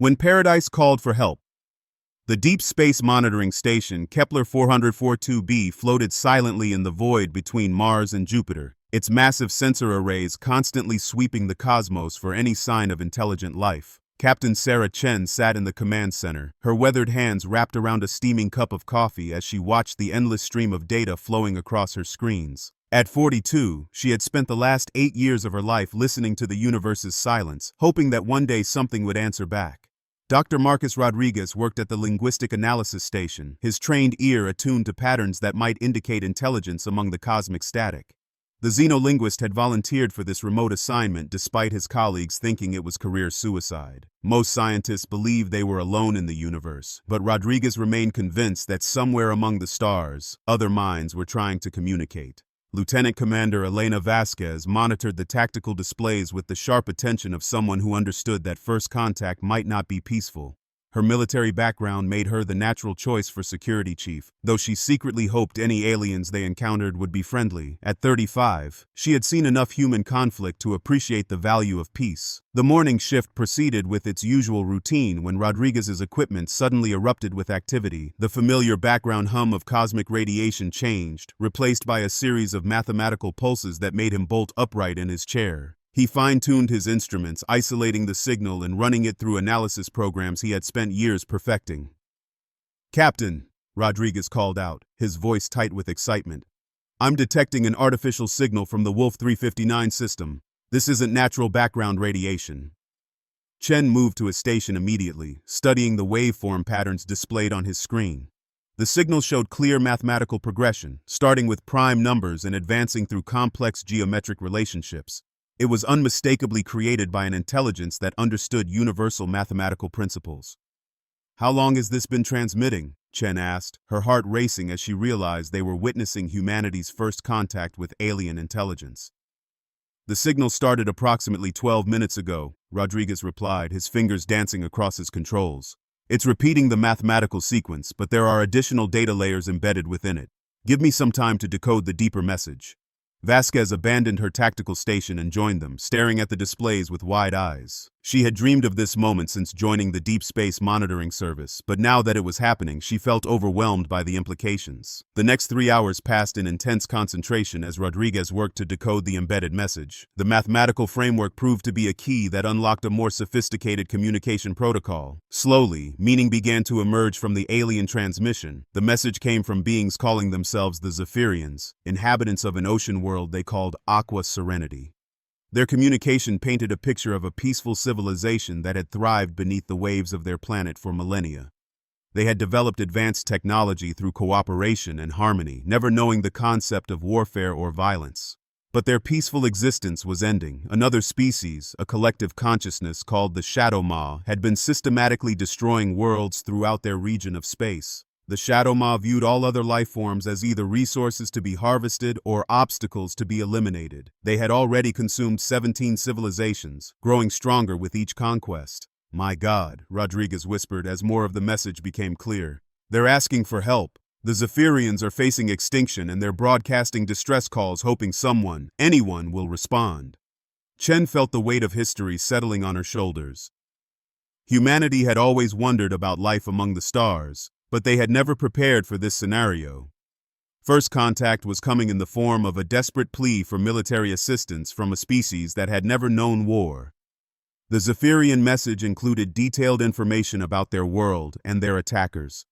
When Paradise called for help, the Deep Space Monitoring Station Kepler 442b floated silently in the void between Mars and Jupiter, its massive sensor arrays constantly sweeping the cosmos for any sign of intelligent life. Captain Sarah Chen sat in the command center, her weathered hands wrapped around a steaming cup of coffee as she watched the endless stream of data flowing across her screens. At 42, she had spent the last 8 years of her life listening to the universe's silence, hoping that one day something would answer back. Dr. Marcus Rodriguez worked at the Linguistic Analysis Station, his trained ear attuned to patterns that might indicate intelligence among the cosmic static. The xenolinguist had volunteered for this remote assignment despite his colleagues thinking it was career suicide. Most scientists believed they were alone in the universe, but Rodriguez remained convinced that somewhere among the stars, other minds were trying to communicate. Lieutenant Commander Elena Vasquez monitored the tactical displays with the sharp attention of someone who understood that first contact might not be peaceful. Her military background made her the natural choice for security chief, though she secretly hoped any aliens they encountered would be friendly. At 35, she had seen enough human conflict to appreciate the value of peace. The morning shift proceeded with its usual routine when Rodriguez's equipment suddenly erupted with activity. The familiar background hum of cosmic radiation changed, replaced by a series of mathematical pulses that made him bolt upright in his chair. He fine-tuned his instruments, isolating the signal and running it through analysis programs he had spent years perfecting. "Captain," Rodriguez called out, his voice tight with excitement. "I'm detecting an artificial signal from the Wolf 359 system. This isn't natural background radiation." Chen moved to his station immediately, studying the waveform patterns displayed on his screen. The signal showed clear mathematical progression, starting with prime numbers and advancing through complex geometric relationships. It was unmistakably created by an intelligence that understood universal mathematical principles. "How long has this been transmitting?" Chen asked, her heart racing as she realized they were witnessing humanity's first contact with alien intelligence. "The signal started approximately 12 minutes ago," Rodriguez replied, his fingers dancing across his controls. "It's repeating the mathematical sequence, but there are additional data layers embedded within it. Give me some time to decode the deeper message." Vasquez abandoned her tactical station and joined them, staring at the displays with wide eyes. She had dreamed of this moment since joining the Deep Space Monitoring Service, but now that it was happening, she felt overwhelmed by the implications. The next 3 hours passed in intense concentration as Rodriguez worked to decode the embedded message. The mathematical framework proved to be a key that unlocked a more sophisticated communication protocol. Slowly, meaning began to emerge from the alien transmission. The message came from beings calling themselves the Zephyrians, inhabitants of an ocean world they called Aqua Serenity. Their communication painted a picture of a peaceful civilization that had thrived beneath the waves of their planet for millennia. They had developed advanced technology through cooperation and harmony, never knowing the concept of warfare or violence. But their peaceful existence was ending. Another species, a collective consciousness called the Shadow Maw, had been systematically destroying worlds throughout their region of space. The Shadow Maw viewed all other life forms as either resources to be harvested or obstacles to be eliminated. They had already consumed 17 civilizations, growing stronger with each conquest. "My God," Rodriguez whispered as more of the message became clear. "They're asking for help. The Zephyrians are facing extinction and they're broadcasting distress calls hoping someone, anyone, will respond." Chen felt the weight of history settling on her shoulders. Humanity had always wondered about life among the stars, but they had never prepared for this scenario. First contact was coming in the form of a desperate plea for military assistance from a species that had never known war. The Zephyrian message included detailed information about their world and their attackers.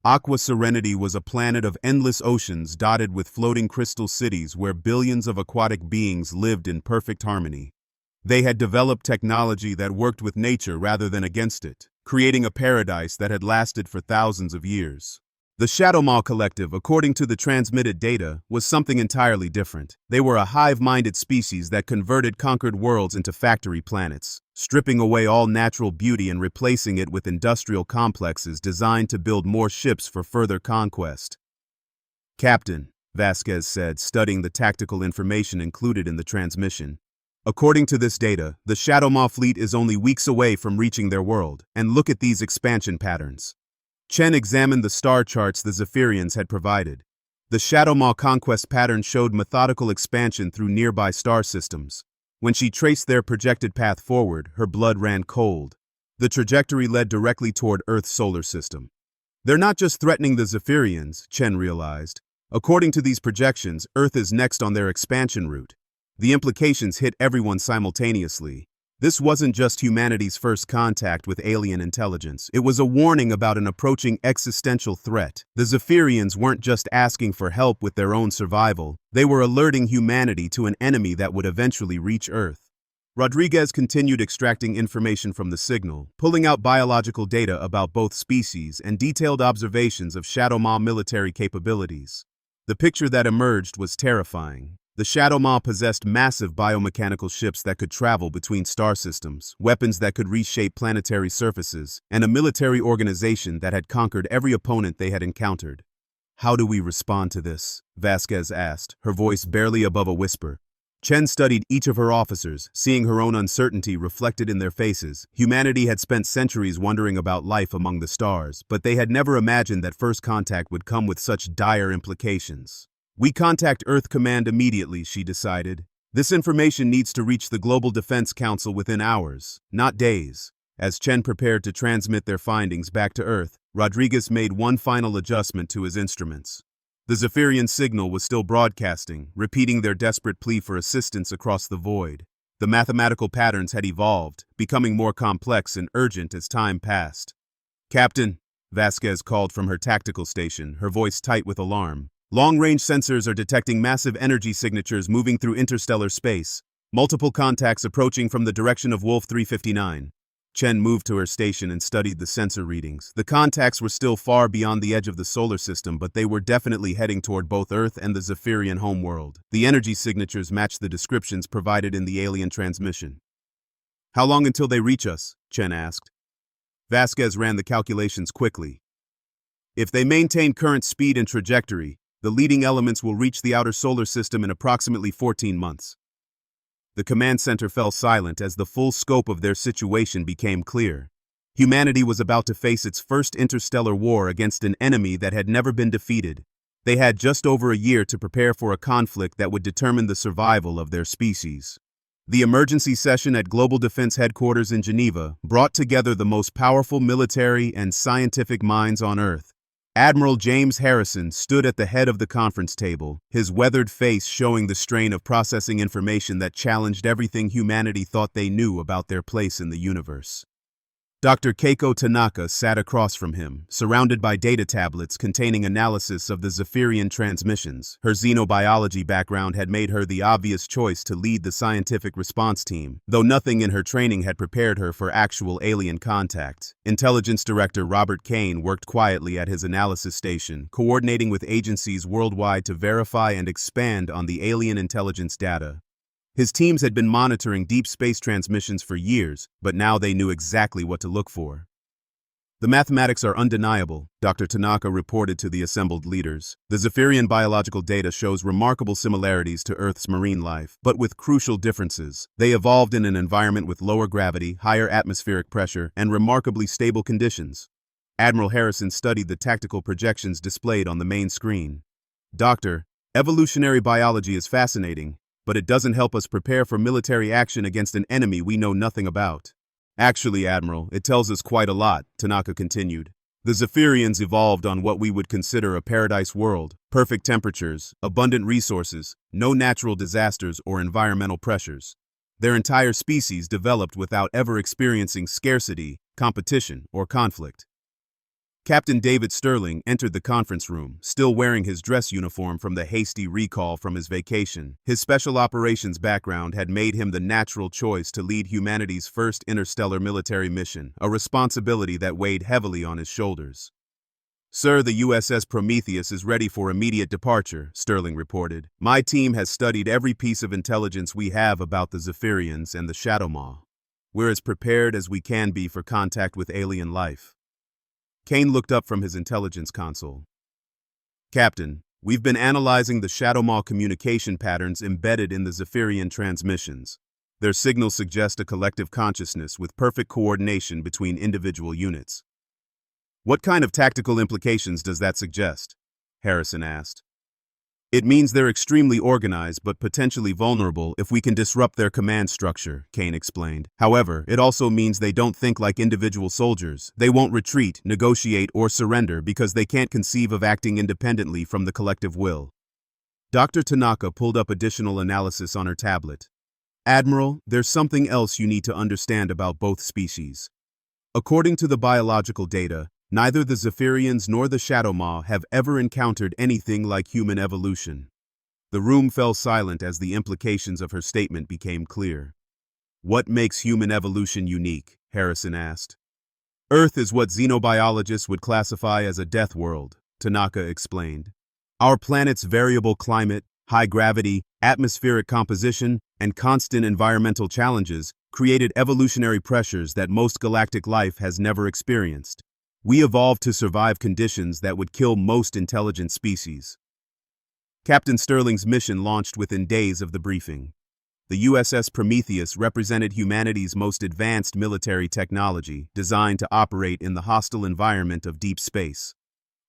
Aqua Serenity was a planet of endless oceans dotted with floating crystal cities where billions of aquatic beings lived in perfect harmony. They had developed technology that worked with nature rather than against it, creating a paradise that had lasted for thousands of years. The Shadow Maw Collective, according to the transmitted data, was something entirely different. They were a hive-minded species that converted conquered worlds into factory planets, stripping away all natural beauty and replacing it with industrial complexes designed to build more ships for further conquest. "Captain," Vasquez said, studying the tactical information included in the transmission. "According to this data, the Shadow Maw fleet is only weeks away from reaching their world, and look at these expansion patterns." Chen examined the star charts the Zephyrians had provided. The Shadow Maw conquest pattern showed methodical expansion through nearby star systems. When she traced their projected path forward, her blood ran cold. The trajectory led directly toward Earth's solar system. They're not just threatening the Zephyrians, Chen realized. According to these projections, Earth is next on their expansion route. The implications hit everyone simultaneously. This wasn't just humanity's first contact with alien intelligence. It was a warning about an approaching existential threat. The Zephyrians weren't just asking for help with their own survival. They were alerting humanity to an enemy that would eventually reach Earth. Rodriguez continued extracting information from the signal, pulling out biological data about both species and detailed observations of Shadow Maw military capabilities. The picture that emerged was terrifying. The Shadow Maw possessed massive biomechanical ships that could travel between star systems, weapons that could reshape planetary surfaces, and a military organization that had conquered every opponent they had encountered. "How do we respond to this?" Vasquez asked, her voice barely above a whisper. Chen studied each of her officers, seeing her own uncertainty reflected in their faces. Humanity had spent centuries wondering about life among the stars, but they had never imagined that first contact would come with such dire implications. "We contact Earth Command immediately," she decided. "This information needs to reach the Global Defense Council within hours, not days." As Chen prepared to transmit their findings back to Earth, Rodriguez made one final adjustment to his instruments. The Zephyrian signal was still broadcasting, repeating their desperate plea for assistance across the void. The mathematical patterns had evolved, becoming more complex and urgent as time passed. "Captain," Vasquez called from her tactical station, her voice tight with alarm. "Long-range sensors are detecting massive energy signatures moving through interstellar space. Multiple contacts approaching from the direction of Wolf 359. Chen moved to her station and studied the sensor readings. The contacts were still far beyond the edge of the solar system, but they were definitely heading toward both Earth and the Zephyrian homeworld. The energy signatures matched the descriptions provided in the alien transmission. "How long until they reach us?" Chen asked. Vasquez ran the calculations quickly. "If they maintain current speed and trajectory, the leading elements will reach the outer solar system in approximately 14 months. The command center fell silent as the full scope of their situation became clear. Humanity was about to face its first interstellar war against an enemy that had never been defeated. They had just over a year to prepare for a conflict that would determine the survival of their species. The emergency session at Global Defense Headquarters in Geneva brought together the most powerful military and scientific minds on Earth. Admiral James Harrison stood at the head of the conference table, his weathered face showing the strain of processing information that challenged everything humanity thought they knew about their place in the universe. Dr. Keiko Tanaka sat across from him, surrounded by data tablets containing analysis of the Zephyrian transmissions. Her xenobiology background had made her the obvious choice to lead the scientific response team, though nothing in her training had prepared her for actual alien contact. Intelligence Director Robert Kane worked quietly at his analysis station, coordinating with agencies worldwide to verify and expand on the alien intelligence data. His teams had been monitoring deep space transmissions for years, but now they knew exactly what to look for. "The mathematics are undeniable," Dr. Tanaka reported to the assembled leaders. "The Zephyrian biological data shows remarkable similarities to Earth's marine life, but with crucial differences. They evolved in an environment with lower gravity, higher atmospheric pressure, and remarkably stable conditions." Admiral Harrison studied the tactical projections displayed on the main screen. "Doctor, evolutionary biology is fascinating, but it doesn't help us prepare for military action against an enemy we know nothing about." "Actually, Admiral, it tells us quite a lot," Tanaka continued. "The Zephyrians evolved on what we would consider a paradise world: perfect temperatures, abundant resources, no natural disasters or environmental pressures. Their entire species developed without ever experiencing scarcity, competition, or conflict." Captain David Sterling entered the conference room, still wearing his dress uniform from the hasty recall from his vacation. His special operations background had made him the natural choice to lead humanity's first interstellar military mission, a responsibility that weighed heavily on his shoulders. "Sir, the USS Prometheus is ready for immediate departure," Sterling reported. "My team has studied every piece of intelligence we have about the Zephyrians and the Shadow Maw. We're as prepared as we can be for contact with alien life." Kane looked up from his intelligence console. "Captain, we've been analyzing the Shadow Maw communication patterns embedded in the Zephyrian transmissions. Their signals suggest a collective consciousness with perfect coordination between individual units." "What kind of tactical implications does that suggest?" Harrison asked. It means they're extremely organized but potentially vulnerable if we can disrupt their command structure, Kane explained. However, it also means they don't think like individual soldiers. They won't retreat, negotiate, or surrender because they can't conceive of acting independently from the collective will. Dr. Tanaka pulled up additional analysis on her tablet. Admiral, there's something else you need to understand about both species. According to the biological data, neither the Zephyrians nor the Shadow Maw have ever encountered anything like human evolution. The room fell silent as the implications of her statement became clear. What makes human evolution unique? Harrison asked. Earth is what xenobiologists would classify as a death world, Tanaka explained. Our planet's variable climate, high gravity, atmospheric composition, and constant environmental challenges created evolutionary pressures that most galactic life has never experienced. We evolved to survive conditions that would kill most intelligent species. Captain Sterling's mission launched within days of the briefing. The USS Prometheus represented humanity's most advanced military technology, designed to operate in the hostile environment of deep space.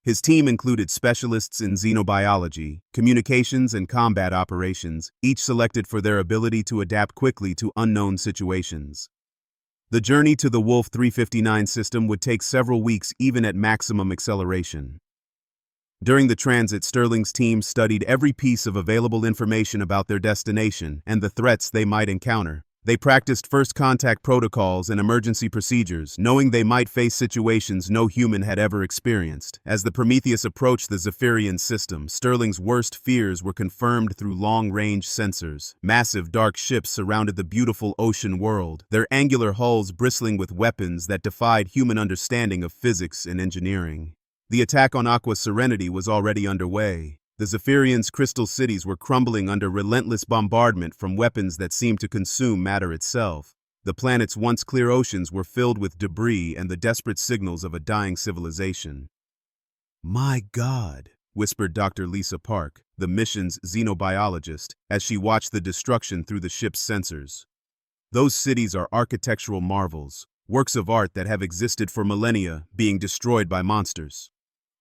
His team included specialists in xenobiology, communications, and combat operations, each selected for their ability to adapt quickly to unknown situations. The journey to the Wolf 359 system would take several weeks even at maximum acceleration. During the transit, Sterling's team studied every piece of available information about their destination and the threats they might encounter. They practiced first contact protocols and emergency procedures, knowing they might face situations no human had ever experienced. As the Prometheus approached the Zephyrian system, Sterling's worst fears were confirmed through long-range sensors. Massive dark ships surrounded the beautiful ocean world, their angular hulls bristling with weapons that defied human understanding of physics and engineering. The attack on Aqua Serenity was already underway. The Zephyrians' crystal cities were crumbling under relentless bombardment from weapons that seemed to consume matter itself. The planet's once clear oceans were filled with debris and the desperate signals of a dying civilization. My God, whispered Dr. Lisa Park, the mission's xenobiologist, as she watched the destruction through the ship's sensors. Those cities are architectural marvels, works of art that have existed for millennia, being destroyed by monsters.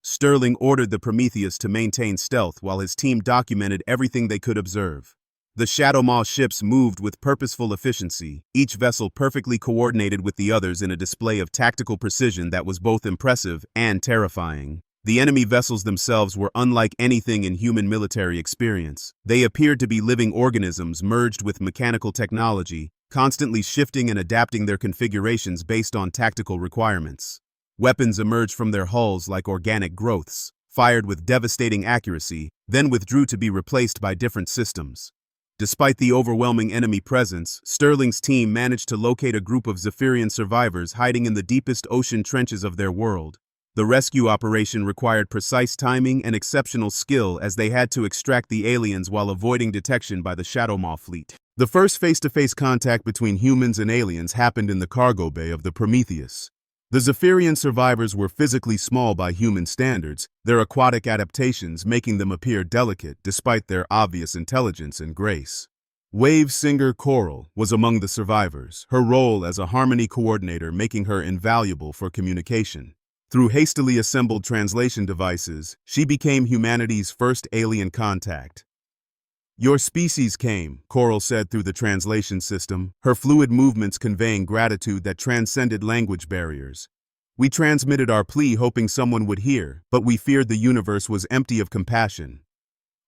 Sterling ordered the Prometheus to maintain stealth while his team documented everything they could observe. The Shadow Maw ships moved with purposeful efficiency, each vessel perfectly coordinated with the others in a display of tactical precision that was both impressive and terrifying. The enemy vessels themselves were unlike anything in human military experience. They appeared to be living organisms merged with mechanical technology, constantly shifting and adapting their configurations based on tactical requirements. Weapons emerged from their hulls like organic growths, fired with devastating accuracy, then withdrew to be replaced by different systems. Despite the overwhelming enemy presence, Sterling's team managed to locate a group of Zephyrian survivors hiding in the deepest ocean trenches of their world. The rescue operation required precise timing and exceptional skill as they had to extract the aliens while avoiding detection by the Shadow Maw fleet. The first face-to-face contact between humans and aliens happened in the cargo bay of the Prometheus. The Zephyrian survivors were physically small by human standards, their aquatic adaptations making them appear delicate despite their obvious intelligence and grace. Wave singer Coral was among the survivors, her role as a harmony coordinator making her invaluable for communication. Through hastily assembled translation devices, she became humanity's first alien contact. Your species came, Coral said through the translation system, her fluid movements conveying gratitude that transcended language barriers. We transmitted our plea hoping someone would hear, but we feared the universe was empty of compassion.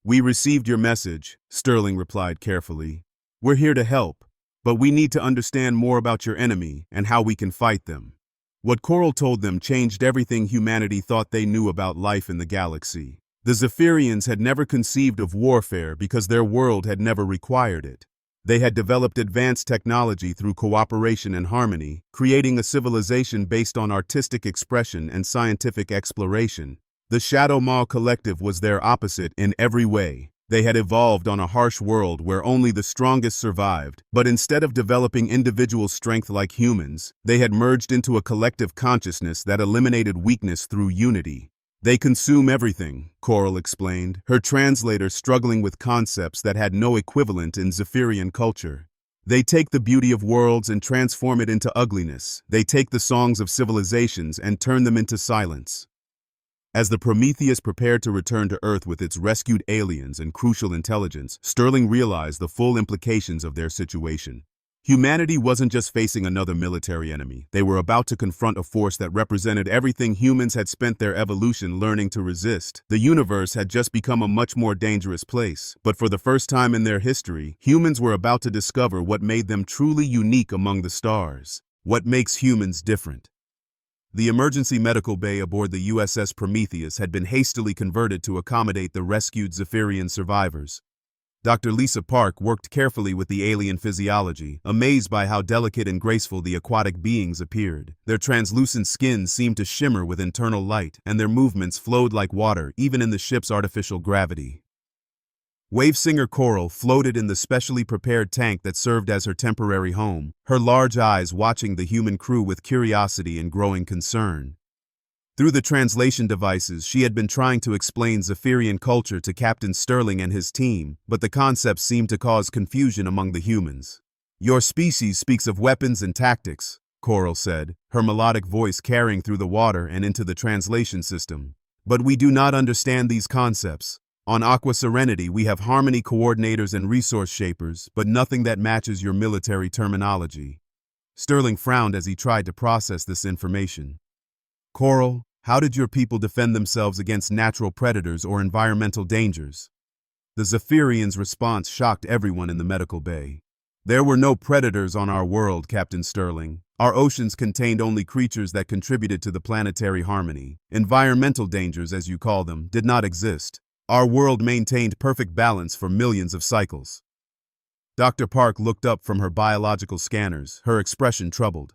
We received your message, Sterling replied carefully. We're here to help, but we need to understand more about your enemy and how we can fight them. What Coral told them changed everything humanity thought they knew about life in the galaxy. The Zephyrians had never conceived of warfare because their world had never required it. They had developed advanced technology through cooperation and harmony, creating a civilization based on artistic expression and scientific exploration. The Shadow Maw Collective was their opposite in every way. They had evolved on a harsh world where only the strongest survived, but instead of developing individual strength like humans, they had merged into a collective consciousness that eliminated weakness through unity. They consume everything, Coral explained, her translator struggling with concepts that had no equivalent in Zephyrian culture. They take the beauty of worlds and transform it into ugliness. They take the songs of civilizations and turn them into silence. As the Prometheus prepared to return to Earth with its rescued aliens and crucial intelligence, Sterling realized the full implications of their situation. Humanity wasn't just facing another military enemy. They were about to confront a force that represented everything humans had spent their evolution learning to resist. The universe had just become a much more dangerous place, but for the first time in their history, humans were about to discover what made them truly unique among the stars. What makes humans different? The emergency medical bay aboard the USS Prometheus had been hastily converted to accommodate the rescued Zephyrian survivors. Dr. Lisa Park worked carefully with the alien physiology, amazed by how delicate and graceful the aquatic beings appeared. Their translucent skins seemed to shimmer with internal light, and their movements flowed like water even in the ship's artificial gravity. Wavesinger Coral floated in the specially prepared tank that served as her temporary home, her large eyes watching the human crew with curiosity and growing concern. Through the translation devices, she had been trying to explain Zephyrian culture to Captain Sterling and his team, but the concepts seemed to cause confusion among the humans. "Your species speaks of weapons and tactics," Coral said, her melodic voice carrying through the water and into the translation system. "But we do not understand these concepts. On Aqua Serenity, we have harmony coordinators and resource shapers, but nothing that matches your military terminology." Sterling frowned as he tried to process this information. "Coral, how did your people defend themselves against natural predators or environmental dangers?" The Zephyrians' response shocked everyone in the medical bay. "There were no predators on our world, Captain Sterling. Our oceans contained only creatures that contributed to the planetary harmony. Environmental dangers, as you call them, did not exist. Our world maintained perfect balance for millions of cycles." Dr. Park looked up from her biological scanners, her expression troubled.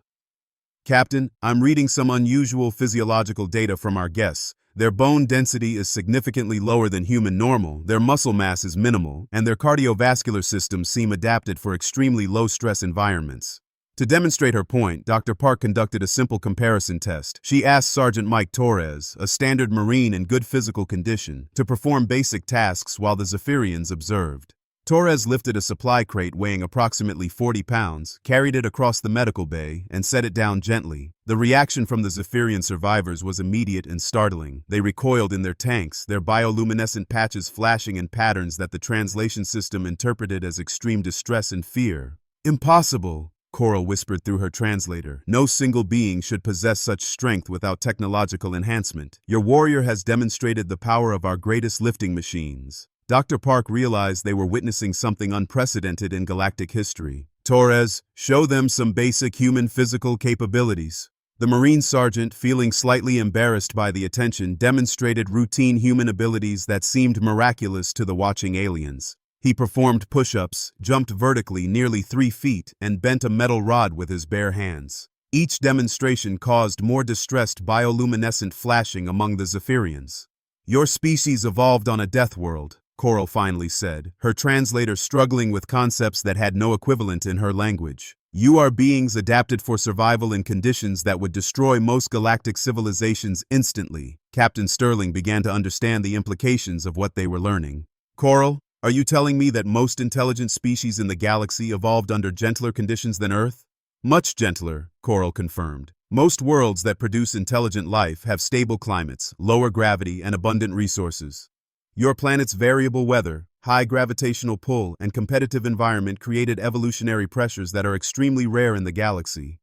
"Captain, I'm reading some unusual physiological data from our guests. Their bone density is significantly lower than human normal, their muscle mass is minimal, and their cardiovascular systems seem adapted for extremely low-stress environments." To demonstrate her point, Dr. Park conducted a simple comparison test. She asked Sergeant Mike Torres, a standard Marine in good physical condition, to perform basic tasks while the Zephyrians observed. Torres lifted a supply crate weighing approximately 40 pounds, carried it across the medical bay, and set it down gently. The reaction from the Zephyrian survivors was immediate and startling. They recoiled in their tanks, their bioluminescent patches flashing in patterns that the translation system interpreted as extreme distress and fear. "Impossible," Coral whispered through her translator. "No single being should possess such strength without technological enhancement. Your warrior has demonstrated the power of our greatest lifting machines." Dr. Park realized they were witnessing something unprecedented in galactic history. "Torres, show them some basic human physical capabilities." The Marine sergeant, feeling slightly embarrassed by the attention, demonstrated routine human abilities that seemed miraculous to the watching aliens. He performed push-ups, jumped vertically nearly 3 feet, and bent a metal rod with his bare hands. Each demonstration caused more distressed bioluminescent flashing among the Zephyrians. "Your species evolved on a death world," Coral finally said, her translator struggling with concepts that had no equivalent in her language. "You are beings adapted for survival in conditions that would destroy most galactic civilizations instantly." Captain Sterling began to understand the implications of what they were learning. "Coral, are you telling me that most intelligent species in the galaxy evolved under gentler conditions than Earth?" "Much gentler," Coral confirmed. "Most worlds that produce intelligent life have stable climates, lower gravity, and abundant resources. Your planet's variable weather, high gravitational pull, and competitive environment created evolutionary pressures that are extremely rare in the galaxy."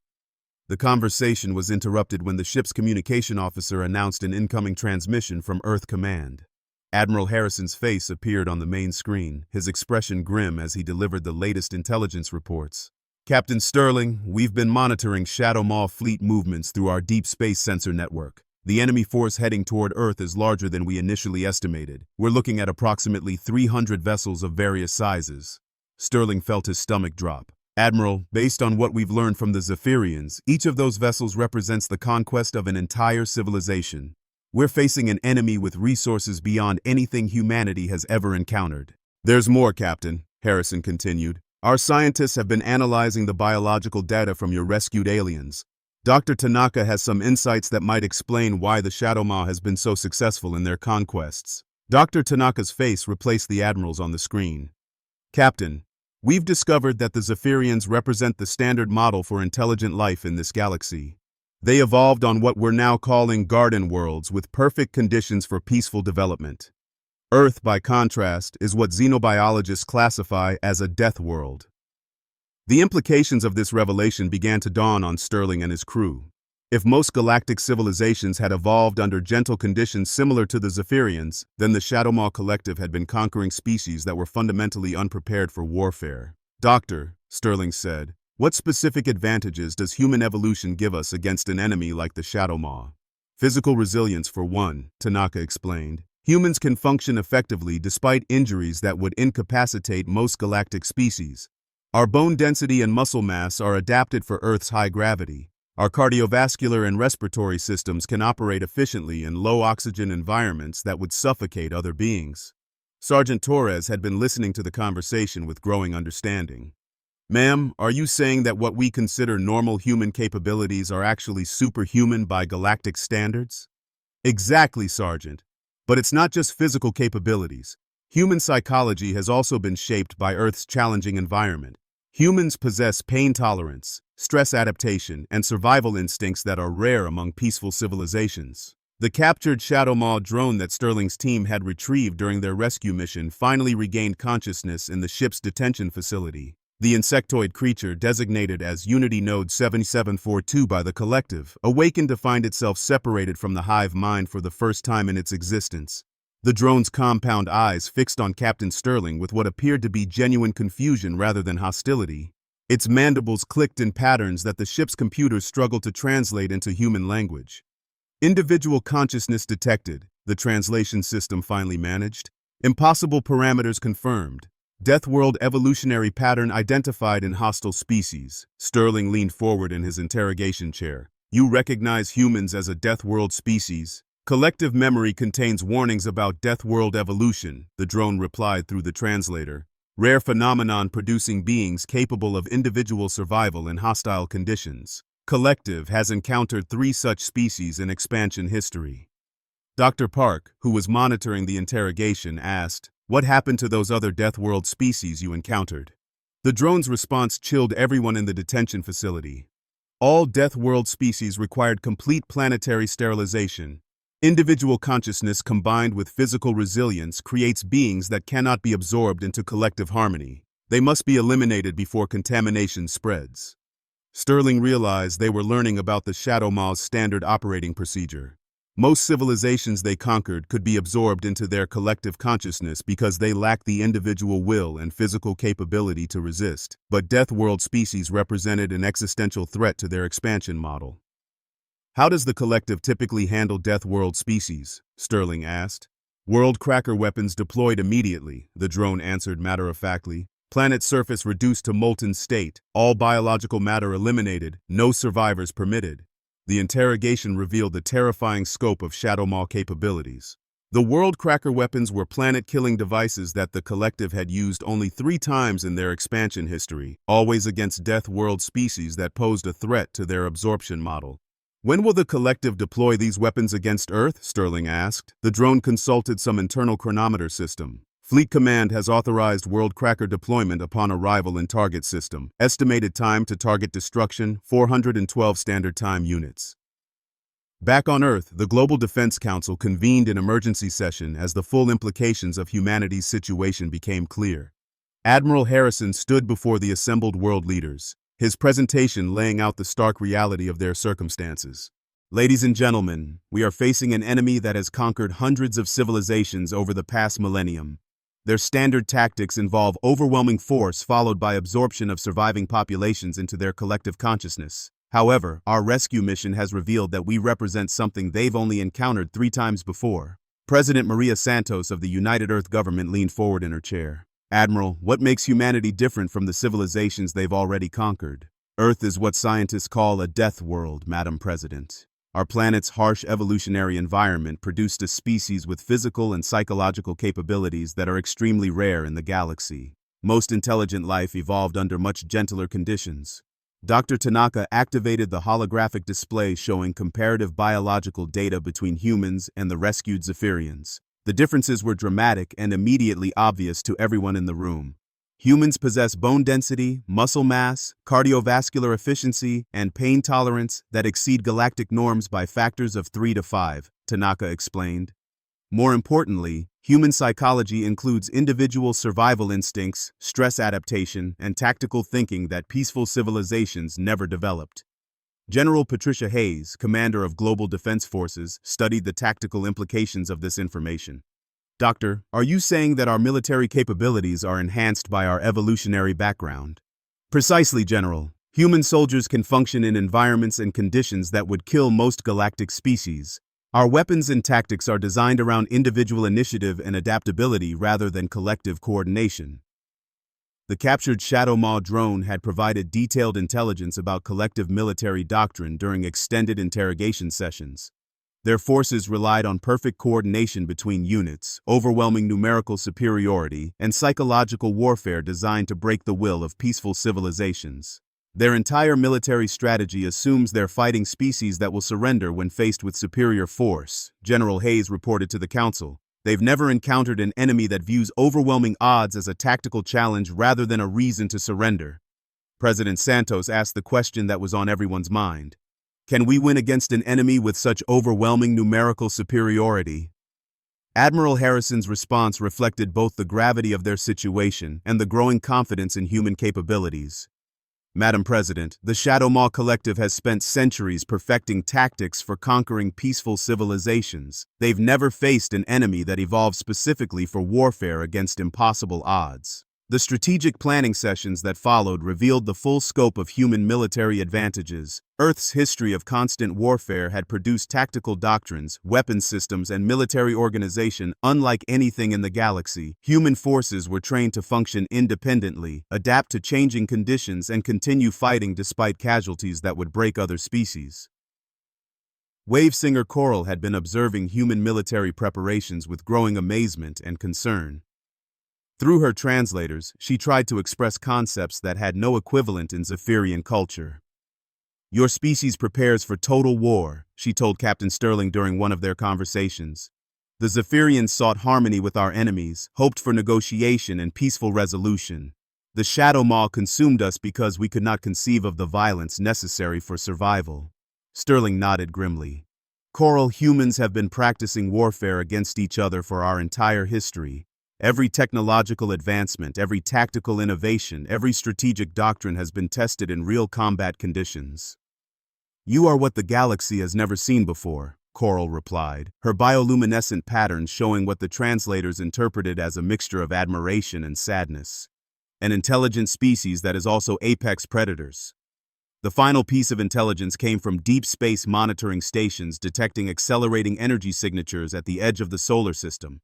The conversation was interrupted when the ship's communication officer announced an incoming transmission from Earth Command. Admiral Harrison's face appeared on the main screen, his expression grim as he delivered the latest intelligence reports. "Captain Sterling, we've been monitoring Shadow Maw fleet movements through our deep space sensor network. The enemy force heading toward Earth is larger than we initially estimated. We're looking at approximately 300 vessels of various sizes." Sterling felt his stomach drop. "Admiral, based on what we've learned from the Zephyrians, each of those vessels represents the conquest of an entire civilization. We're facing an enemy with resources beyond anything humanity has ever encountered." "There's more, Captain," Harrison continued. "Our scientists have been analyzing the biological data from your rescued aliens. Dr. Tanaka has some insights that might explain why the Shadow Maw has been so successful in their conquests." Dr. Tanaka's face replaced the Admiral's on the screen. "Captain, we've discovered that the Zephyrians represent the standard model for intelligent life in this galaxy. They evolved on what we're now calling garden worlds with perfect conditions for peaceful development. Earth, by contrast, is what xenobiologists classify as a death world. The implications of this revelation began to dawn on Sterling and his crew. If most galactic civilizations had evolved under gentle conditions similar to the Zephyrians, then the Shadowmaw Collective had been conquering species that were fundamentally unprepared for warfare. "Doctor," Sterling said, "what specific advantages does human evolution give us against an enemy like the Shadowmaw?" "Physical resilience, for one," Tanaka explained. "Humans can function effectively despite injuries that would incapacitate most galactic species. Our bone density and muscle mass are adapted for Earth's high gravity. Our cardiovascular and respiratory systems can operate efficiently in low-oxygen environments that would suffocate other beings." Sergeant Torres had been listening to the conversation with growing understanding. "Ma'am, are you saying that what we consider normal human capabilities are actually superhuman by galactic standards?" "Exactly, Sergeant. But it's not just physical capabilities. Human psychology has also been shaped by Earth's challenging environment. Humans possess pain tolerance, stress adaptation, and survival instincts that are rare among peaceful civilizations." The captured Shadowmaw drone that Sterling's team had retrieved during their rescue mission finally regained consciousness in the ship's detention facility. The insectoid creature, designated as Unity Node 7742 by the Collective, awakened to find itself separated from the hive mind for the first time in its existence. The drone's compound eyes fixed on Captain Sterling with what appeared to be genuine confusion rather than hostility. Its mandibles clicked in patterns that the ship's computers struggled to translate into human language. "Individual consciousness detected," the translation system finally managed. "Impossible parameters confirmed. Death world evolutionary pattern identified in hostile species." Sterling leaned forward in his interrogation chair. "You recognize humans as a death world species?" "Collective memory contains warnings about death world evolution," the drone replied through the translator. "Rare phenomenon producing beings capable of individual survival in hostile conditions. Collective has encountered 3 such species in expansion history." Dr. Park, who was monitoring the interrogation, asked, "What happened to those other death world species you encountered?" The drone's response chilled everyone in the detention facility. All death world species required complete planetary sterilization. Individual consciousness combined with physical resilience creates beings that cannot be absorbed into collective harmony. They must be eliminated before contamination spreads. Sterling realized they were learning about the Shadowmaw's standard operating procedure. Most civilizations they conquered could be absorbed into their collective consciousness because they lacked the individual will and physical capability to resist, but Death World species represented an existential threat to their expansion model. "How does the Collective typically handle Death World species?" Sterling asked. "World cracker weapons deployed immediately," the drone answered matter-of-factly. "Planet surface reduced to molten state, all biological matter eliminated, no survivors permitted." The interrogation revealed the terrifying scope of Shadowmaw capabilities. The World Cracker weapons were planet-killing devices that the Collective had used only 3 times in their expansion history, always against Death World species that posed a threat to their absorption model. "When will the Collective deploy these weapons against Earth?" Sterling asked. The drone consulted some internal chronometer system. "Fleet Command has authorized World Cracker deployment upon arrival in target system. Estimated time to target destruction, 412 standard time units." Back on Earth, the Global Defense Council convened an emergency session as the full implications of humanity's situation became clear. Admiral Harrison stood before the assembled world leaders, his presentation laying out the stark reality of their circumstances. "Ladies and gentlemen, we are facing an enemy that has conquered hundreds of civilizations over the past millennium. Their standard tactics involve overwhelming force followed by absorption of surviving populations into their collective consciousness. However, our rescue mission has revealed that we represent something they've only encountered 3 times before." President Maria Santos of the United Earth government leaned forward in her chair. "Admiral, what makes humanity different from the civilizations they've already conquered?" "Earth is what scientists call a death world, Madam President. Our planet's harsh evolutionary environment produced a species with physical and psychological capabilities that are extremely rare in the galaxy. Most intelligent life evolved under much gentler conditions." Dr. Tanaka activated the holographic display showing comparative biological data between humans and the rescued Zephyrians. The differences were dramatic and immediately obvious to everyone in the room. Humans possess bone density, muscle mass, cardiovascular efficiency, and pain tolerance that exceed galactic norms by factors of 3 to 5, Tanaka explained. More importantly, human psychology includes individual survival instincts, stress adaptation, and tactical thinking that peaceful civilizations never developed. General Patricia Hayes, commander of Global Defense Forces, studied the tactical implications of this information. Doctor, are you saying that our military capabilities are enhanced by our evolutionary background? Precisely, General. Human soldiers can function in environments and conditions that would kill most galactic species. Our weapons and tactics are designed around individual initiative and adaptability rather than collective coordination. The captured Shadow Maw drone had provided detailed intelligence about collective military doctrine during extended interrogation sessions. Their forces relied on perfect coordination between units, overwhelming numerical superiority, and psychological warfare designed to break the will of peaceful civilizations. Their entire military strategy assumes they're fighting species that will surrender when faced with superior force, General Hayes reported to the Council. They've never encountered an enemy that views overwhelming odds as a tactical challenge rather than a reason to surrender. President Santos asked the question that was on everyone's mind. Can we win against an enemy with such overwhelming numerical superiority? Admiral Harrison's response reflected both the gravity of their situation and the growing confidence in human capabilities. Madam President, the Shadow Maw Collective has spent centuries perfecting tactics for conquering peaceful civilizations. They've never faced an enemy that evolved specifically for warfare against impossible odds. The strategic planning sessions that followed revealed the full scope of human military advantages. Earth's history of constant warfare had produced tactical doctrines, weapons systems, and military organization unlike anything in the galaxy. Human forces were trained to function independently, adapt to changing conditions, and continue fighting despite casualties that would break other species. Wave singer Coral had been observing human military preparations with growing amazement and concern. Through her translators, she tried to express concepts that had no equivalent in Zephyrian culture. Your species prepares for total war, she told Captain Sterling during one of their conversations. The Zephyrians sought harmony with our enemies, hoped for negotiation and peaceful resolution. The Shadow Maw consumed us because we could not conceive of the violence necessary for survival. Sterling nodded grimly. Coral, humans have been practicing warfare against each other for our entire history. Every technological advancement, every tactical innovation, every strategic doctrine has been tested in real combat conditions. You are what the galaxy has never seen before, Coral replied, her bioluminescent patterns showing what the translators interpreted as a mixture of admiration and sadness. An intelligent species that is also apex predators. The final piece of intelligence came from deep space monitoring stations detecting accelerating energy signatures at the edge of the solar system.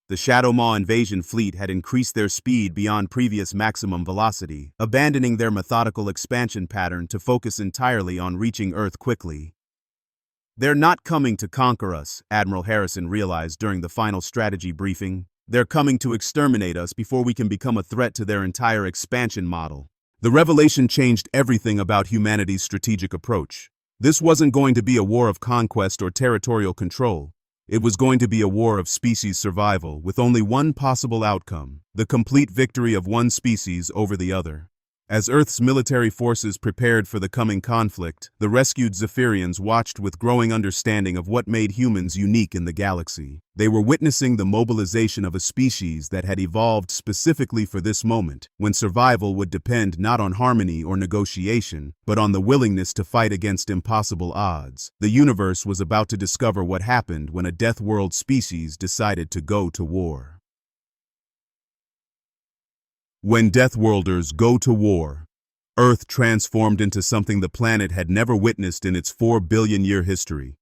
The Shadow Maw invasion fleet had increased their speed beyond previous maximum velocity, abandoning their methodical expansion pattern to focus entirely on reaching Earth quickly. They're not coming to conquer us, Admiral Harrison realized during the final strategy briefing. They're coming to exterminate us before we can become a threat to their entire expansion model. The revelation changed everything about humanity's strategic approach. This wasn't going to be a war of conquest or territorial control. It was going to be a war of species survival with only one possible outcome, the complete victory of one species over the other. As Earth's military forces prepared for the coming conflict, the rescued Zephyrians watched with growing understanding of what made humans unique in the galaxy. They were witnessing the mobilization of a species that had evolved specifically for this moment, when survival would depend not on harmony or negotiation, but on the willingness to fight against impossible odds. The universe was about to discover what happened when a Deathworld species decided to go to war. When Deathworlders go to war, Earth transformed into something the planet had never witnessed in its 4-billion-year history.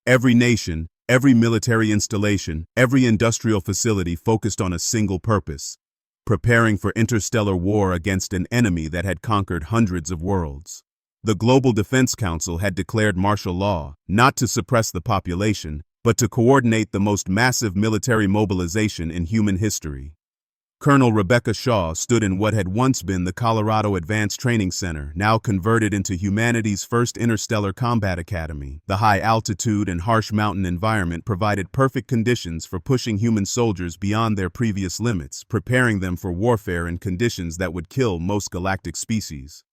Every nation, every military installation, every industrial facility focused on a single purpose: preparing for interstellar war against an enemy that had conquered hundreds of worlds. The Global Defense Council had declared martial law, not to suppress the population, but to coordinate the most massive military mobilization in human history. Colonel Rebecca Shaw stood in what had once been the Colorado Advanced Training Center, now converted into humanity's first interstellar combat academy. The high altitude and harsh mountain environment provided perfect conditions for pushing human soldiers beyond their previous limits, preparing them for warfare in conditions that would kill most galactic species.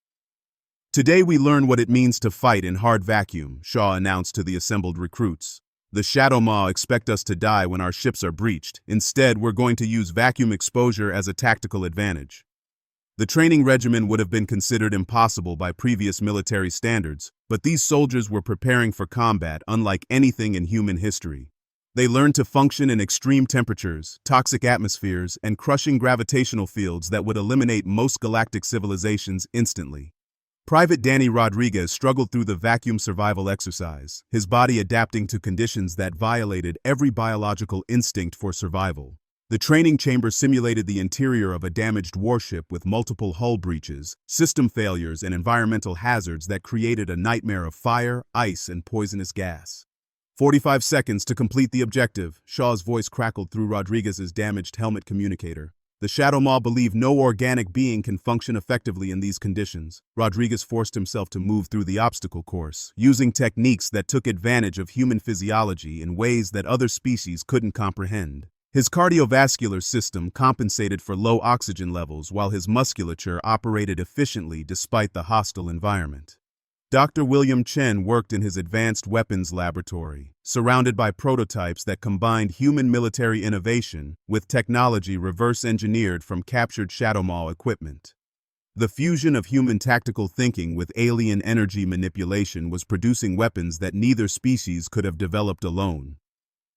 Today we learn what it means to fight in hard vacuum, Shaw announced to the assembled recruits. The Shadow Maw expect us to die when our ships are breached. Instead, we're going to use vacuum exposure as a tactical advantage. The training regimen would have been considered impossible by previous military standards, but these soldiers were preparing for combat unlike anything in human history. They learned to function in extreme temperatures, toxic atmospheres, and crushing gravitational fields that would eliminate most galactic civilizations instantly. Private Danny Rodriguez struggled through the vacuum survival exercise, his body adapting to conditions that violated every biological instinct for survival. The training chamber simulated the interior of a damaged warship with multiple hull breaches, system failures, and environmental hazards that created a nightmare of fire, ice, and poisonous gas. 45 seconds to complete the objective, Shaw's voice crackled through Rodriguez's damaged helmet communicator. The Shadow Maw believe no organic being can function effectively in these conditions. Rodriguez forced himself to move through the obstacle course, using techniques that took advantage of human physiology in ways that other species couldn't comprehend. His cardiovascular system compensated for low oxygen levels while his musculature operated efficiently despite the hostile environment. Dr. William Chen worked in his advanced weapons laboratory, surrounded by prototypes that combined human military innovation with technology reverse-engineered from captured Shadow Maw equipment. The fusion of human tactical thinking with alien energy manipulation was producing weapons that neither species could have developed alone.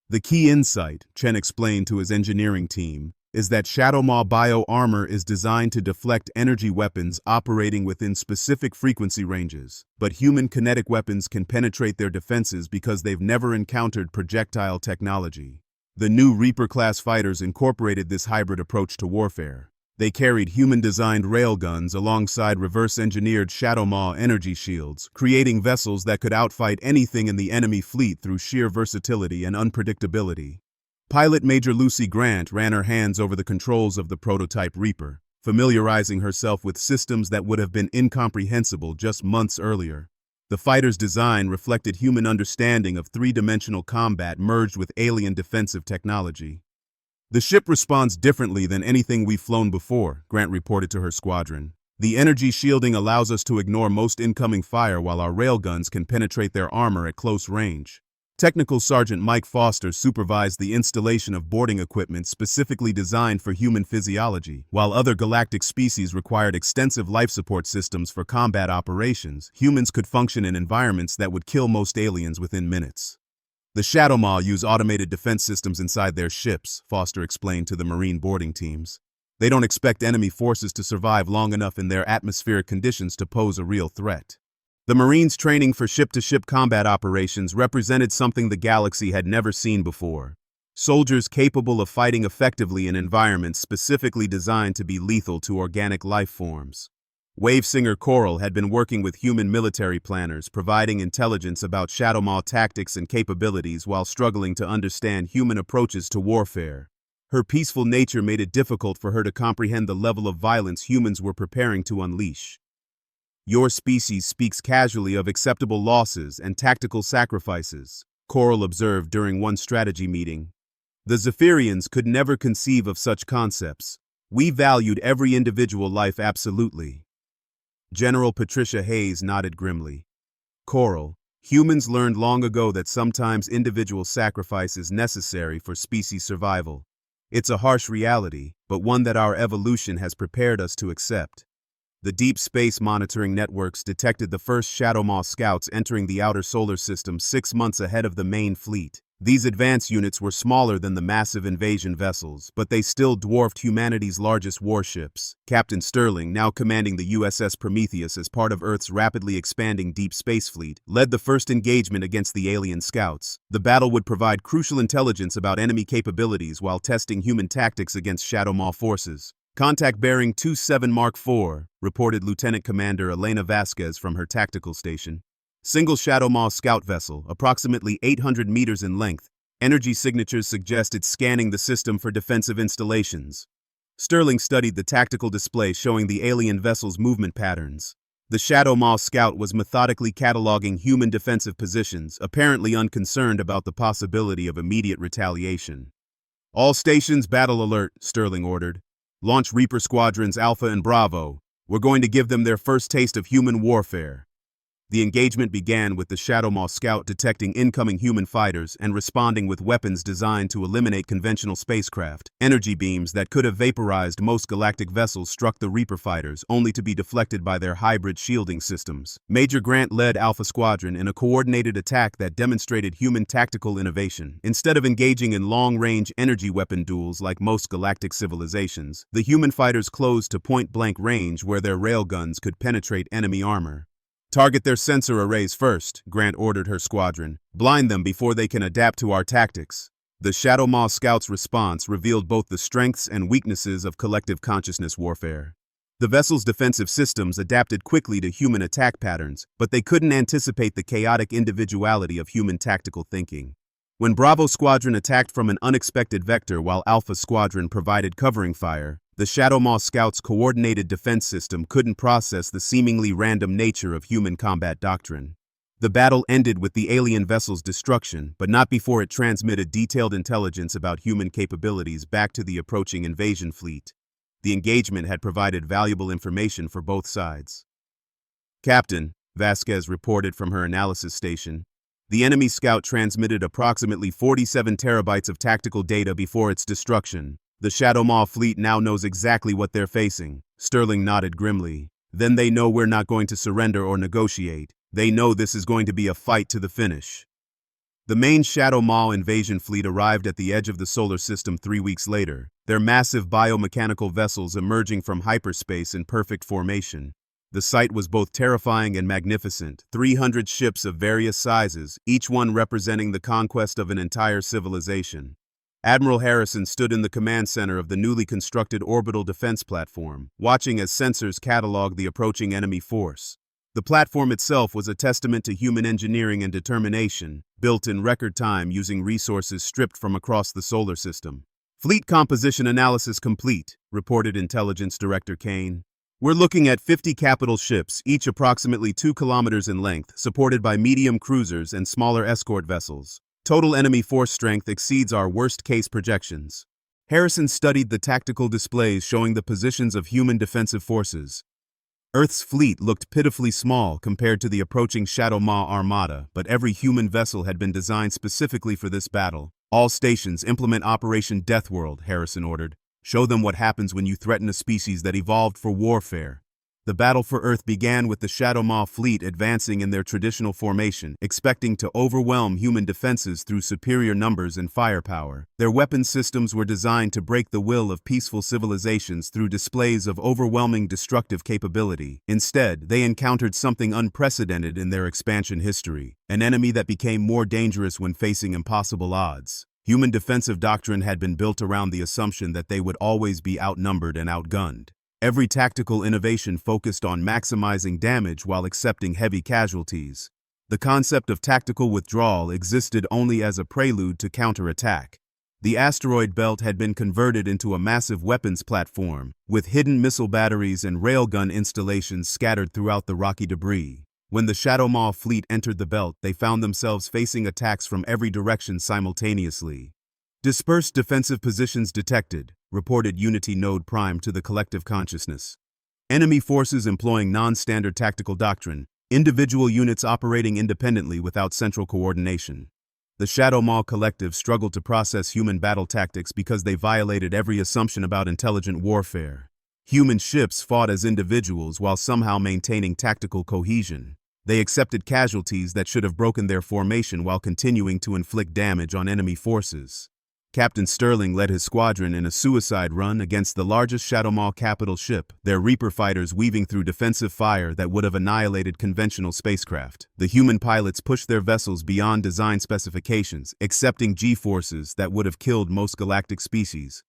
The key insight, Chen explained to his engineering team, is that Shadow Maw bio-armor is designed to deflect energy weapons operating within specific frequency ranges, but human kinetic weapons can penetrate their defenses because they've never encountered projectile technology. The new Reaper-class fighters incorporated this hybrid approach to warfare. They carried human-designed railguns alongside reverse-engineered Shadow Maw energy shields, creating vessels that could outfight anything in the enemy fleet through sheer versatility and unpredictability. Pilot Major Lucy Grant ran her hands over the controls of the prototype Reaper, familiarizing herself with systems that would have been incomprehensible just months earlier. The fighter's design reflected human understanding of three-dimensional combat merged with alien defensive technology. The ship responds differently than anything we've flown before, Grant reported to her squadron. The energy shielding allows us to ignore most incoming fire while our railguns can penetrate their armor at close range. Technical Sergeant Mike Foster supervised the installation of boarding equipment specifically designed for human physiology. While other galactic species required extensive life support systems for combat operations, humans could function in environments that would kill most aliens within minutes. The Shadow Maw use automated defense systems inside their ships, Foster explained to the Marine boarding teams. They don't expect enemy forces to survive long enough in their atmospheric conditions to pose a real threat. The Marines' training for ship-to-ship combat operations represented something the galaxy had never seen before. Soldiers capable of fighting effectively in environments specifically designed to be lethal to organic life forms. Wave singer Coral had been working with human military planners, providing intelligence about Shadow Maw tactics and capabilities while struggling to understand human approaches to warfare. Her peaceful nature made it difficult for her to comprehend the level of violence humans were preparing to unleash. Your species speaks casually of acceptable losses and tactical sacrifices, Coral observed during one strategy meeting. The Zephyrians could never conceive of such concepts. We valued every individual life absolutely. General Patricia Hayes nodded grimly. Coral, humans learned long ago that sometimes individual sacrifice is necessary for species survival. It's a harsh reality, but one that our evolution has prepared us to accept. The Deep Space Monitoring Networks detected the first Shadow Maw scouts entering the outer solar system 6 months ahead of the main fleet. These advanced units were smaller than the massive invasion vessels, but they still dwarfed humanity's largest warships. Captain Sterling, now commanding the USS Prometheus as part of Earth's rapidly expanding deep space fleet, led the first engagement against the alien scouts. The battle would provide crucial intelligence about enemy capabilities while testing human tactics against Shadow Maw forces. Contact bearing 27 Mark IV, reported Lieutenant Commander Elena Vasquez from her tactical station. Single Shadow Maw scout vessel, approximately 800 meters in length. Energy signatures suggest it's scanning the system for defensive installations. Sterling studied the tactical display showing the alien vessel's movement patterns. The Shadow Maw scout was methodically cataloging human defensive positions, apparently unconcerned about the possibility of immediate retaliation. "All stations battle alert," Sterling ordered. "Launch Reaper Squadrons Alpha and Bravo. We're going to give them their first taste of human warfare." The engagement began with the Shadow Maw scout detecting incoming human fighters and responding with weapons designed to eliminate conventional spacecraft. Energy beams that could have vaporized most galactic vessels struck the Reaper fighters, only to be deflected by their hybrid shielding systems. Major Grant led Alpha Squadron in a coordinated attack that demonstrated human tactical innovation. Instead of engaging in long-range energy weapon duels like most galactic civilizations, the human fighters closed to point-blank range where their railguns could penetrate enemy armor. "Target their sensor arrays first," Grant ordered her squadron. "Blind them before they can adapt to our tactics." The Shadow Maw scouts' response revealed both the strengths and weaknesses of collective consciousness warfare. The vessel's defensive systems adapted quickly to human attack patterns, but they couldn't anticipate the chaotic individuality of human tactical thinking. When Bravo Squadron attacked from an unexpected vector while Alpha Squadron provided covering fire, the Shadow Maw scouts' coordinated defense system couldn't process the seemingly random nature of human combat doctrine. The battle ended with the alien vessel's destruction, but not before it transmitted detailed intelligence about human capabilities back to the approaching invasion fleet. The engagement had provided valuable information for both sides. "Captain," Vasquez reported from her analysis station, "the enemy scout transmitted approximately 47 terabytes of tactical data before its destruction. The Shadow Maw fleet now knows exactly what they're facing." Sterling nodded grimly. "Then they know we're not going to surrender or negotiate. They know this is going to be a fight to the finish." The main Shadow Maw invasion fleet arrived at the edge of the solar system 3 weeks later, their massive biomechanical vessels emerging from hyperspace in perfect formation. The sight was both terrifying and magnificent. 300 ships of various sizes, each one representing the conquest of an entire civilization. Admiral Harrison stood in the command center of the newly constructed orbital defense platform, watching as sensors cataloged the approaching enemy force. The platform itself was a testament to human engineering and determination, built in record time using resources stripped from across the solar system. "Fleet composition analysis complete," reported Intelligence Director Kane. "We're looking at 50 capital ships, each approximately 2 kilometers in length, supported by medium cruisers and smaller escort vessels. Total enemy force strength exceeds our worst-case projections." Harrison studied the tactical displays showing the positions of human defensive forces. Earth's fleet looked pitifully small compared to the approaching Shadow Maw armada, but every human vessel had been designed specifically for this battle. "All stations implement Operation Deathworld," Harrison ordered. "Show them what happens when you threaten a species that evolved for warfare." The battle for Earth began with the Shadow Maw fleet advancing in their traditional formation, expecting to overwhelm human defenses through superior numbers and firepower. Their weapon systems were designed to break the will of peaceful civilizations through displays of overwhelming destructive capability. Instead, they encountered something unprecedented in their expansion history, an enemy that became more dangerous when facing impossible odds. Human defensive doctrine had been built around the assumption that they would always be outnumbered and outgunned. Every tactical innovation focused on maximizing damage while accepting heavy casualties. The concept of tactical withdrawal existed only as a prelude to counterattack. The asteroid belt had been converted into a massive weapons platform, with hidden missile batteries and railgun installations scattered throughout the rocky debris. When the Shadow Maw fleet entered the belt, they found themselves facing attacks from every direction simultaneously. "Dispersed defensive positions detected," reported Unity Node Prime to the collective consciousness. "Enemy forces employing non-standard tactical doctrine, individual units operating independently without central coordination." The Shadow Maw collective struggled to process human battle tactics because they violated every assumption about intelligent warfare. Human ships fought as individuals while somehow maintaining tactical cohesion. They accepted casualties that should have broken their formation while continuing to inflict damage on enemy forces. Captain Sterling led his squadron in a suicide run against the largest Shadow Maw capital ship, their Reaper fighters weaving through defensive fire that would have annihilated conventional spacecraft. The human pilots pushed their vessels beyond design specifications, accepting G-forces that would have killed most galactic species.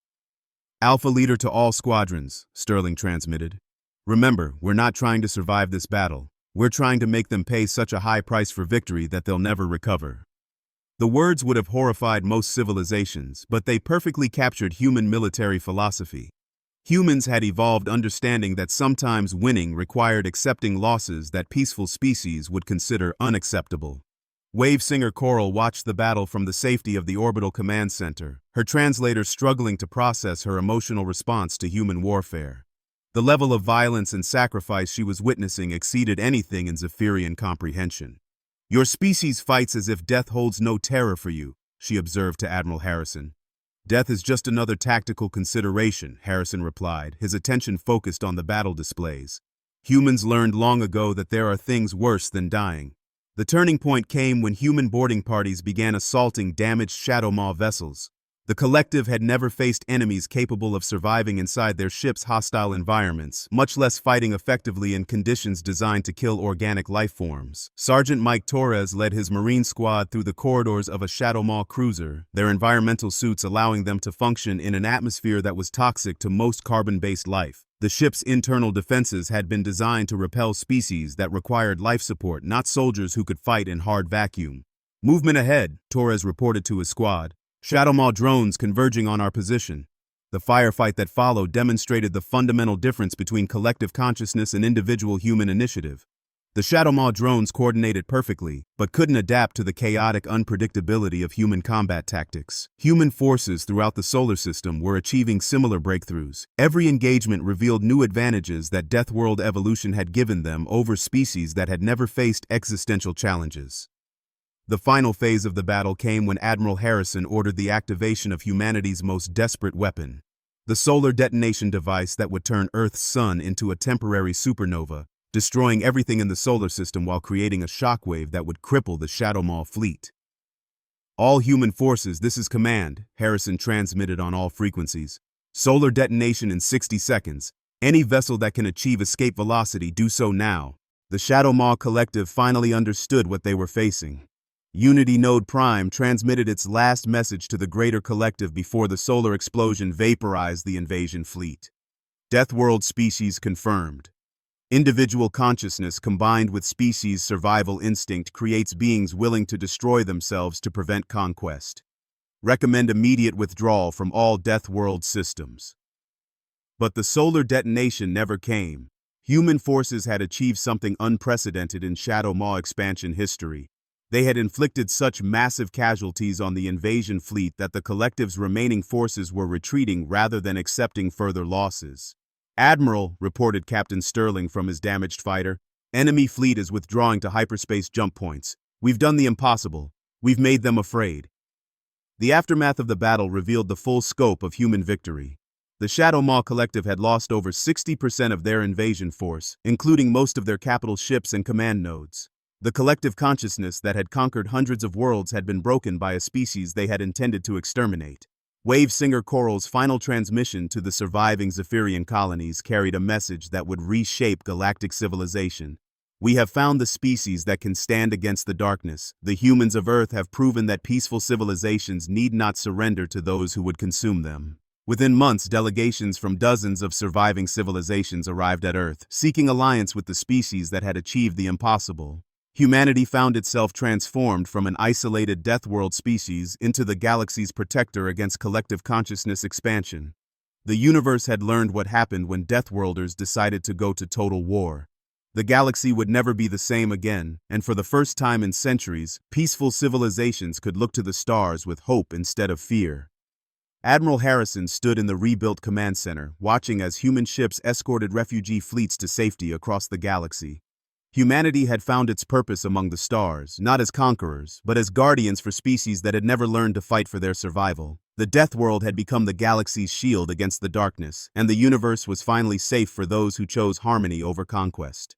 "Alpha leader to all squadrons," Sterling transmitted. "Remember, we're not trying to survive this battle. We're trying to make them pay such a high price for victory that they'll never recover." The words would have horrified most civilizations, but they perfectly captured human military philosophy. Humans had evolved understanding that sometimes winning required accepting losses that peaceful species would consider unacceptable. Wave Singer Coral watched the battle from the safety of the orbital command center, her translator struggling to process her emotional response to human warfare. The level of violence and sacrifice she was witnessing exceeded anything in Zephyrian comprehension. "Your species fights as if death holds no terror for you," she observed to Admiral Harrison. "Death is just another tactical consideration," Harrison replied, his attention focused on the battle displays. "Humans learned long ago that there are things worse than dying." The turning point came when human boarding parties began assaulting damaged Shadow Maw vessels. The collective had never faced enemies capable of surviving inside their ship's hostile environments, much less fighting effectively in conditions designed to kill organic life forms. Sergeant Mike Torres led his Marine squad through the corridors of a Shadow Maw cruiser, their environmental suits allowing them to function in an atmosphere that was toxic to most carbon-based life. The ship's internal defenses had been designed to repel species that required life support, not soldiers who could fight in hard vacuum. "Movement ahead," Torres reported to his squad. "Shadow Maw drones converging on our position." The firefight that followed demonstrated the fundamental difference between collective consciousness and individual human initiative. The Shadow Maw drones coordinated perfectly, but couldn't adapt to the chaotic unpredictability of human combat tactics. Human forces throughout the solar system were achieving similar breakthroughs. Every engagement revealed new advantages that Deathworld evolution had given them over species that had never faced existential challenges. The final phase of the battle came when Admiral Harrison ordered the activation of humanity's most desperate weapon, the solar detonation device that would turn Earth's sun into a temporary supernova, destroying everything in the solar system while creating a shockwave that would cripple the Shadow Maw fleet. "All human forces, this is command," Harrison transmitted on all frequencies. "Solar detonation in 60 seconds. Any vessel that can achieve escape velocity, do so now." The Shadow Maw collective finally understood what they were facing. Unity Node Prime transmitted its last message to the greater collective before the solar explosion vaporized the invasion fleet. Deathworld species confirmed. Individual consciousness combined with species survival instinct creates beings willing to destroy themselves to prevent conquest. Recommend immediate withdrawal from all Deathworld systems. But the solar detonation never came. Human forces had achieved something unprecedented in Shadow Maw expansion history. They had inflicted such massive casualties on the invasion fleet that the collective's remaining forces were retreating rather than accepting further losses. "Admiral," reported Captain Sterling from his damaged fighter, "enemy fleet is withdrawing to hyperspace jump points. We've done the impossible. We've made them afraid." The aftermath of the battle revealed the full scope of human victory. The Shadow Maw collective had lost over 60% of their invasion force, including most of their capital ships and command nodes. The collective consciousness that had conquered hundreds of worlds had been broken by a species they had intended to exterminate. Wave Singer Coral's final transmission to the surviving Zephyrian colonies carried a message that would reshape galactic civilization. "We have found the species that can stand against the darkness. The humans of Earth have proven that peaceful civilizations need not surrender to those who would consume them." Within months, delegations from dozens of surviving civilizations arrived at Earth, seeking alliance with the species that had achieved the impossible. Humanity found itself transformed from an isolated Deathworld species into the galaxy's protector against collective consciousness expansion. The universe had learned what happened when Deathworlders decided to go to total war. The galaxy would never be the same again, and for the first time in centuries, peaceful civilizations could look to the stars with hope instead of fear. Admiral Harrison stood in the rebuilt command center, watching as human ships escorted refugee fleets to safety across the galaxy. Humanity had found its purpose among the stars, not as conquerors, but as guardians for species that had never learned to fight for their survival. The Deathworld had become the galaxy's shield against the darkness, and the universe was finally safe for those who chose harmony over conquest.